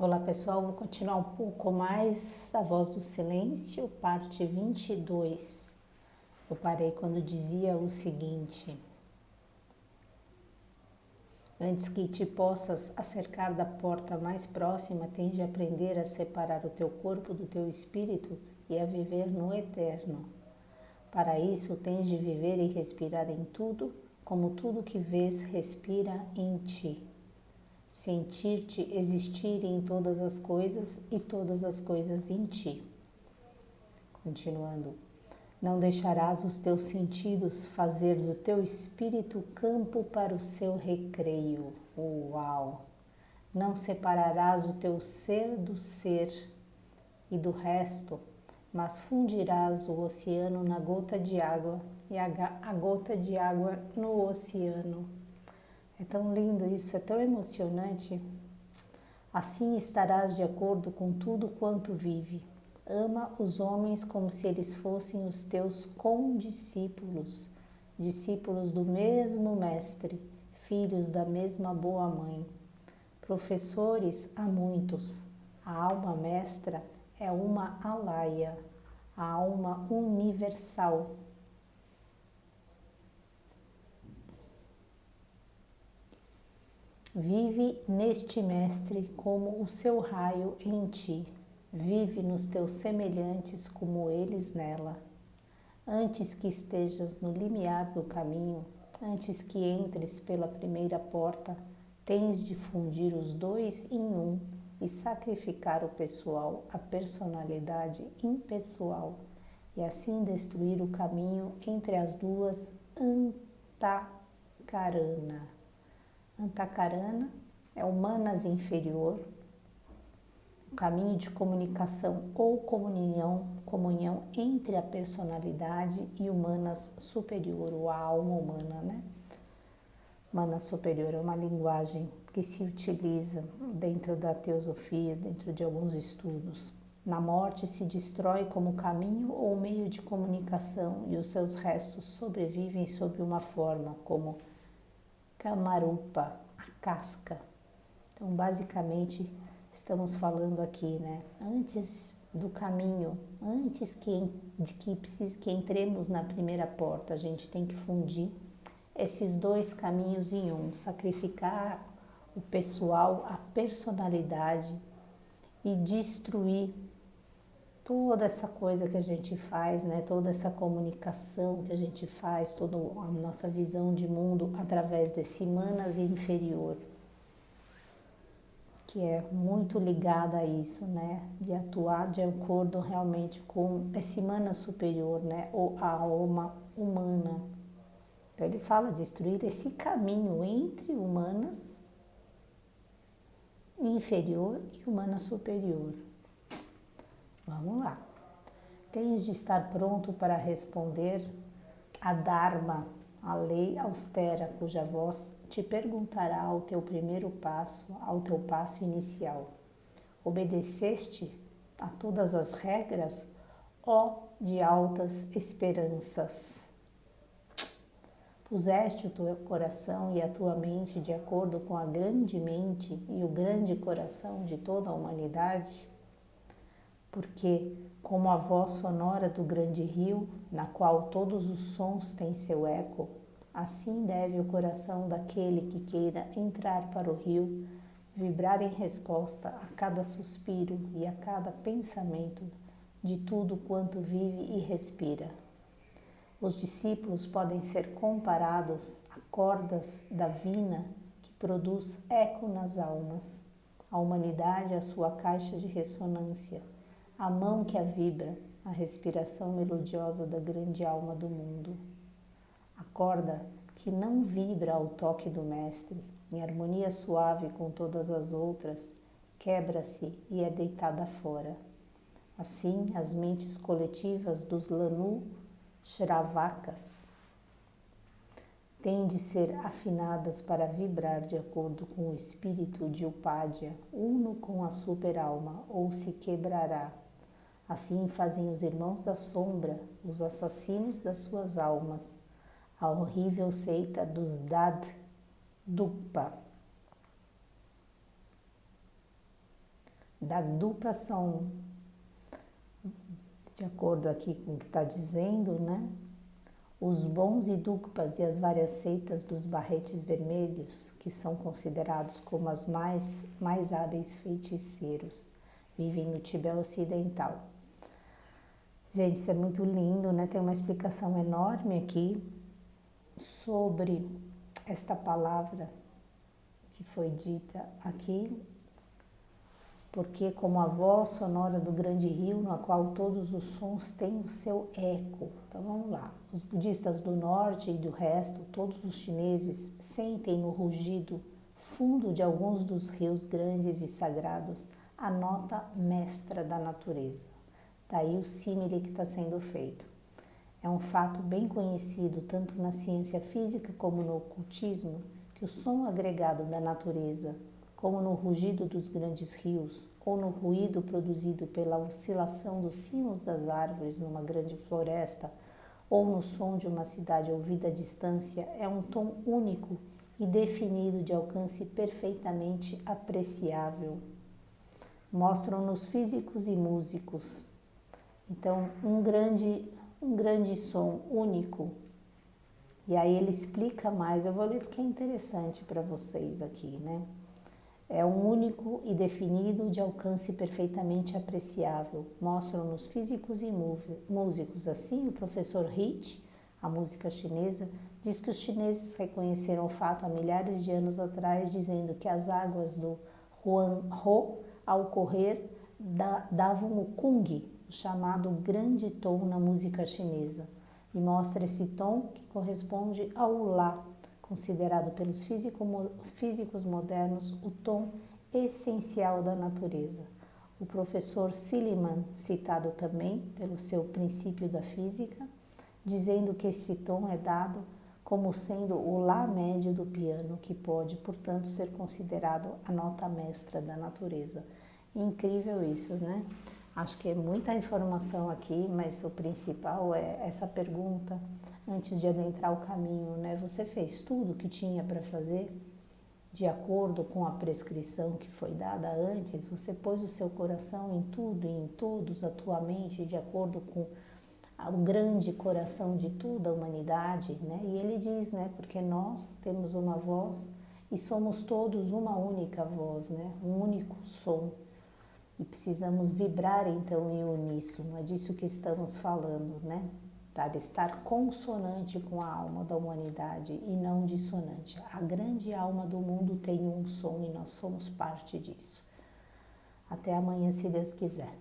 Olá pessoal, vou continuar um pouco mais da Voz do Silêncio, parte 22. Eu parei quando dizia o seguinte: antes que te possas acercar da porta mais próxima, tens de aprender a separar o teu corpo do teu espírito e a viver no eterno. Para isso, tens de viver e respirar em tudo, como tudo que vês respira em ti. Sentir-te existir em todas as coisas e todas as coisas em ti. Continuando, não deixarás os teus sentidos fazer do teu espírito campo para o seu recreio. Uau! Não separarás o teu ser do ser e do resto, mas fundirás o oceano na gota de água e a gota de água no oceano. É tão lindo isso, é tão emocionante. Assim estarás de acordo com tudo quanto vive. Ama os homens como se eles fossem os teus condiscípulos, discípulos do mesmo mestre, filhos da mesma boa mãe. Professores há muitos. A alma mestra é uma alaia, a alma universal. Vive neste mestre como o seu raio em ti. Vive nos teus semelhantes como eles nela. Antes que estejas no limiar do caminho, antes que entres pela primeira porta, tens de fundir os dois em um e sacrificar o pessoal, a personalidade impessoal, e assim destruir o caminho entre as duas Antakarana. Antakarana é o manas inferior, o caminho de comunicação ou comunhão entre a personalidade e o manas superior, ou a alma humana, né? Manas superior é uma linguagem que se utiliza dentro da teosofia, dentro de alguns estudos. Na morte se destrói como caminho ou meio de comunicação e os seus restos sobrevivem sob uma forma como Kamarupa, a casca. Então, basicamente, estamos falando aqui, né? Antes do caminho, antes que entremos na primeira porta, a gente tem que fundir esses dois caminhos em um, sacrificar o pessoal, a personalidade e destruir toda essa coisa que a gente faz, né? Toda essa comunicação que a gente faz, toda a nossa visão de mundo através desse manas inferior, que é muito ligada a isso, né? De atuar de acordo realmente com esse manas superior, né? Ou a alma humana. Então ele fala de destruir esse caminho entre o manas inferior e o manas superior. Vamos lá. Tens de estar pronto para responder a Dharma, a lei austera, cuja voz te perguntará ao teu primeiro passo, ao teu passo inicial. Obedeceste a todas as regras, ó de altas esperanças? Puseste o teu coração e a tua mente de acordo com a grande mente e o grande coração de toda a humanidade? Porque, como a voz sonora do grande rio, na qual todos os sons têm seu eco, assim deve o coração daquele que queira entrar para o rio vibrar em resposta a cada suspiro e a cada pensamento de tudo quanto vive e respira. Os discípulos podem ser comparados a cordas da vina que produz eco nas almas. A humanidade é a sua caixa de ressonância, a mão que a vibra, a respiração melodiosa da grande alma do mundo. A corda que não vibra ao toque do mestre, em harmonia suave com todas as outras, quebra-se e é deitada fora. Assim, as mentes coletivas dos Lanu Shravakas têm de ser afinadas para vibrar de acordo com o espírito de Upadhyaya, uno com a super-alma, ou se quebrará. Assim fazem os irmãos da sombra, os assassinos das suas almas, a horrível seita dos Daddupa. da dupla são, de acordo aqui com o que está dizendo, né? Os bons idukpas e as várias seitas dos barretes vermelhos, que são considerados como as mais hábeis feiticeiros, vivem no Tibete Ocidental. Gente, isso é muito lindo, né? Tem uma explicação enorme aqui sobre esta palavra que foi dita aqui, porque como a voz sonora do grande rio, no qual todos os sons têm o seu eco. Então vamos lá. Os budistas do norte e do resto, todos os chineses, sentem no rugido fundo de alguns dos rios grandes e sagrados a nota mestra da natureza. Daí o símile que está sendo feito. É um fato bem conhecido tanto na ciência física como no ocultismo, que o som agregado da natureza, como no rugido dos grandes rios, ou no ruído produzido pela oscilação dos cimos das árvores numa grande floresta, ou no som de uma cidade ouvida à distância, é um tom único e definido de alcance perfeitamente apreciável. Mostram-nos físicos e músicos. Então, um grande som único. E aí ele explica mais, eu vou ler porque é interessante para vocês aqui, né? É um único e definido de alcance perfeitamente apreciável. Mostram-nos físicos e músicos. Assim, o professor Hit, a música chinesa, diz que os chineses reconheceram o fato há milhares de anos atrás, dizendo que as águas do Huanghe, ao correr, davam o Kung, o chamado grande tom na música chinesa. E mostra esse tom que corresponde ao Lá, considerado pelos físicos modernos o tom essencial da natureza. O professor Silliman, citado também pelo seu princípio da física, dizendo que este tom é dado como sendo o Lá médio do piano, que pode, portanto, ser considerado a nota mestra da natureza. Incrível isso, né? Acho que é muita informação aqui, mas o principal é essa pergunta antes de adentrar o caminho, né? Você fez tudo o que tinha para fazer de acordo com a prescrição que foi dada antes? Você pôs o seu coração em tudo e em todos, a tua mente de acordo com o grande coração de toda a humanidade, né? E ele diz, né? Porque nós temos uma voz e somos todos uma única voz, né? Um único som. E precisamos vibrar então em uníssono, é disso que estamos falando, né? Para estar consonante com a alma da humanidade e não dissonante. A grande alma do mundo tem um som e nós somos parte disso. Até amanhã, se Deus quiser.